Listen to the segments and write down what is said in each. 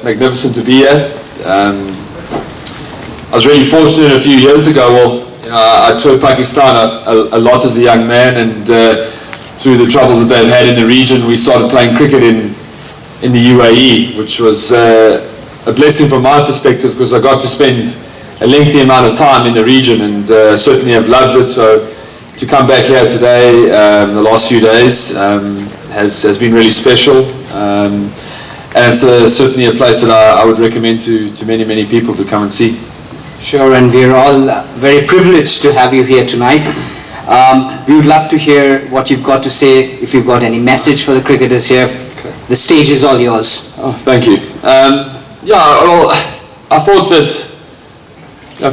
Magnificent to be here. I was really fortunate a few years ago. I toured Pakistan a lot as a young man, and through the troubles that they've had in the region, we started playing cricket in the UAE, which was a blessing from my perspective because I got to spend a lengthy amount of time in the region, and certainly have loved it. So to come back here today, the last few days, has been really special. And it's certainly a place that I would recommend to many people to come and see. Sure, and we're all very privileged to have you here tonight. We would love to hear what you've got to say, if you've got any message for the cricketers here. The stage is all yours. Oh, thank you. I thought that,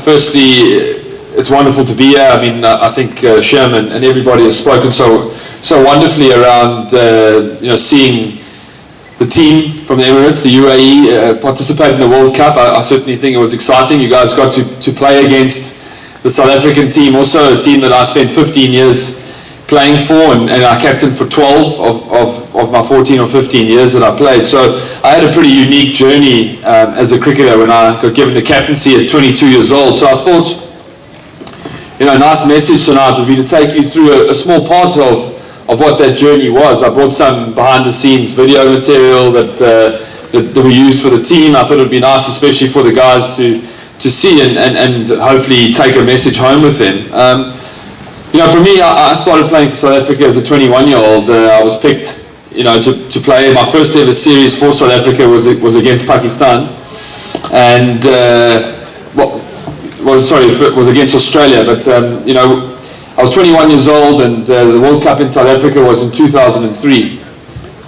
firstly, it's wonderful to be here. I mean, I think Shyam and everybody has spoken so wonderfully around, seeing the team from the Emirates, the UAE, participate in the World Cup. I certainly think it was exciting. You guys got to play against the South African team, also a team that I spent 15 years playing for, and I captained for 12 of my 14 or 15 years that I played. So I had a pretty unique journey as a cricketer when I got given the captaincy at 22 years old. So I thought, a nice message tonight would be to take you through a small part of what that journey was. I brought some behind-the-scenes video material that we used for the team. I thought it would be nice, especially for the guys to see and hopefully take a message home with them. For me, I started playing for South Africa as a 21-year-old. I was picked, to play. My first ever series for South Africa was against Pakistan, and was against Australia. But I was 21 years old, and the World Cup in South Africa was in 2003.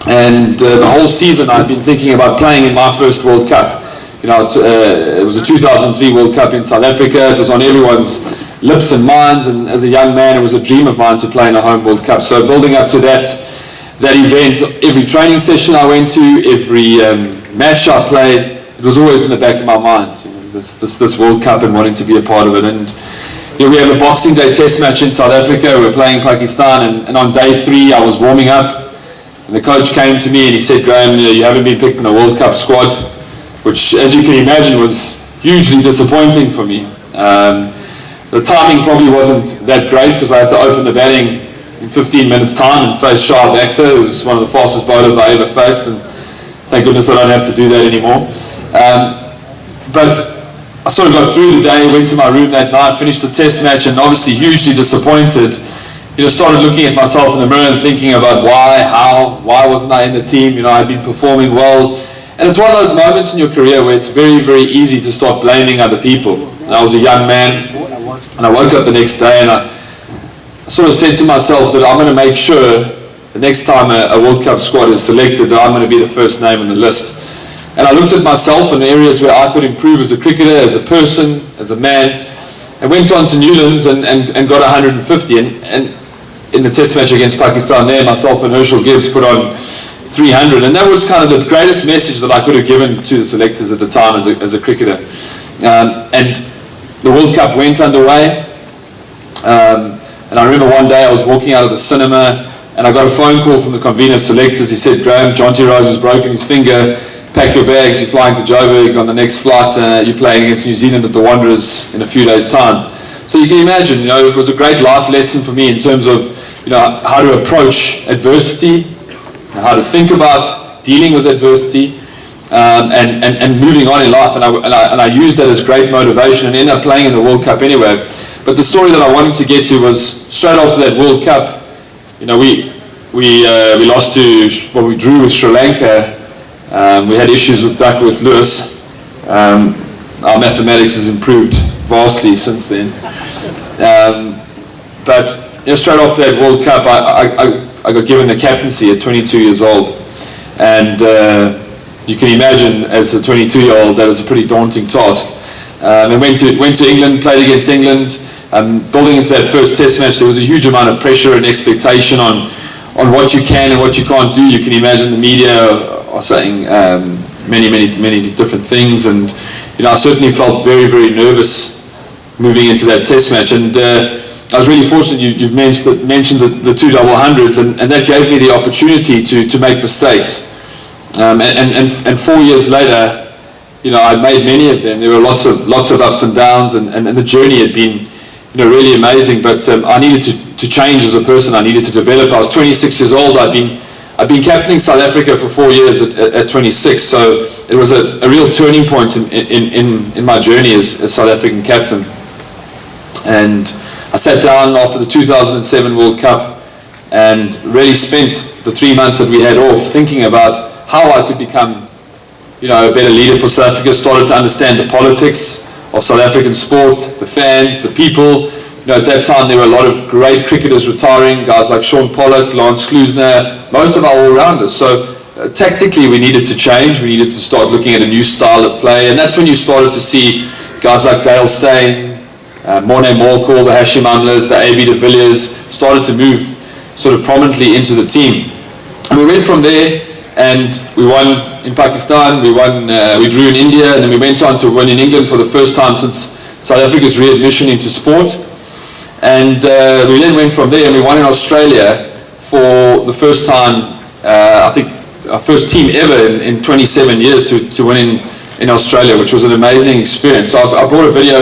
And the whole season I'd been thinking about playing in my first World Cup. It was a 2003 World Cup in South Africa. It was on everyone's lips and minds, and as a young man, it was a dream of mine to play in a home World Cup. So building up to that event, every training session I went to, every match I played, it was always in the back of my mind. This World Cup and wanting to be a part of it. And we have a Boxing Day test match in South Africa. We're playing Pakistan, and on day 3 I was warming up, and the coach came to me and he said, "Greame, you haven't been picked in the World Cup squad," which, as you can imagine, was hugely disappointing for me. The timing probably wasn't that great because I had to open the batting in 15 minutes time and face Shyam, who was one of the fastest bowlers I ever faced, and thank goodness I don't have to do that anymore. But I sort of got through the day, went to my room that night, finished the test match, and obviously hugely disappointed. Started looking at myself in the mirror and thinking about why wasn't I in the team? I'd been performing well. And it's one of those moments in your career where it's very, very easy to start blaming other people. And I was a young man, and I woke up the next day and I sort of said to myself that I'm going to make sure the next time a World Cup squad is selected that I'm going to be the first name on the list. And I looked at myself in the areas where I could improve as a cricketer, as a person, as a man, and went on to Newlands and got 150. And in the test match against Pakistan there, myself and Herschel Gibbs put on 300. And that was kind of the greatest message that I could have given to the selectors at the time as a cricketer. And the World Cup went underway. And I remember one day I was walking out of the cinema and I got a phone call from the convener of selectors. He said, "Greame, Jonty Rose has broken his finger. Pack your bags, you're flying to Joburg on the next flight, you're playing against New Zealand at the Wanderers in a few days' time." So you can imagine, it was a great life lesson for me in terms of, how to approach adversity, how to think about dealing with adversity, and moving on in life. And I used that as great motivation and ended up playing in the World Cup anyway. But the story that I wanted to get to was straight after that World Cup, we lost to, we drew with Sri Lanka. We had issues with Duckworth Lewis. Our mathematics has improved vastly since then. But straight after that World Cup, I got given the captaincy at 22 years old. And you can imagine, as a 22-year-old, that was a pretty daunting task. And went to England, played against England. Building into that first test match, there was a huge amount of pressure and expectation on what you can and what you can't do. You can imagine the media are saying many different things, and I certainly felt very, very nervous moving into that test match. And I was really fortunate. You've mentioned the 2 double hundreds, and that gave me the opportunity to make mistakes. And 4 years later, I made many of them. There were lots of ups and downs, and the journey had been, really amazing. But I needed to change as a person. I needed to develop. I was 26 years old. I'd been captaining South Africa for 4 years at 26. So it was a real turning point in my journey as South African captain. And I sat down after the 2007 World Cup and really spent the 3 months that we had off thinking about how I could become, a better leader for South Africa. Started to understand the politics of South African sport, the fans, the people. At that time there were a lot of great cricketers retiring, guys like Sean Pollock, Lance Klusener, most of our all-rounders. So tactically we needed to change. We needed to start looking at a new style of play, and that's when you started to see guys like Dale Steyn, Morne Morkel, the Hashim Amlas, the A.B. de Villiers started to move sort of prominently into the team. And we went from there, and we won in Pakistan, we drew in India, and then we went on to win in England for the first time since South Africa's readmission into sport. And we then went from there and we won in Australia for the first time, I think our first team ever in 27 years to win in Australia, which was an amazing experience. So I brought a video